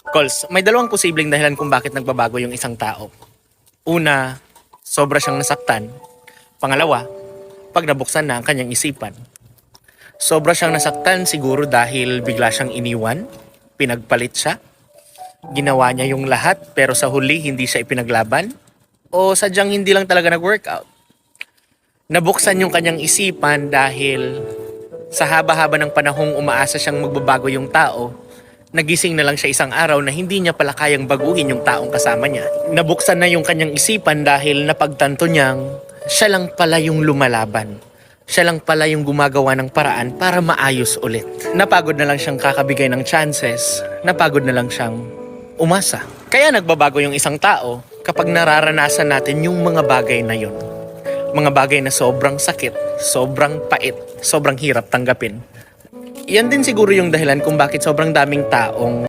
Calls, may dalawang posibleng dahilan kung bakit nagbabago yung isang tao. Una, sobra siyang nasaktan. Pangalawa, pag nabuksan na ang kanyang isipan. Sobra siyang nasaktan siguro dahil bigla siyang iniwan, pinagpalit siya, ginawa niya yung lahat pero sa huli hindi siya ipinaglaban, o sadyang hindi lang talaga nag-workout. Nabuksan yung kanyang isipan dahil sa haba-haba ng panahong umaasa siyang magbabago yung tao, nagising na lang siya isang araw na hindi niya pala kayang baguhin yung taong kasama niya. Nabuksan na yung kanyang isipan dahil napagtanto niyang siya lang pala yung lumalaban. Siya lang pala yung gumagawa ng paraan para maayos ulit. Napagod na lang siyang kakabigay ng chances. Napagod na lang siyang umasa. Kaya nagbabago yung isang tao kapag nararanasan natin yung mga bagay na yun. Mga bagay na sobrang sakit, sobrang pait, sobrang hirap tanggapin. Yan din siguro yung dahilan kung bakit sobrang daming taong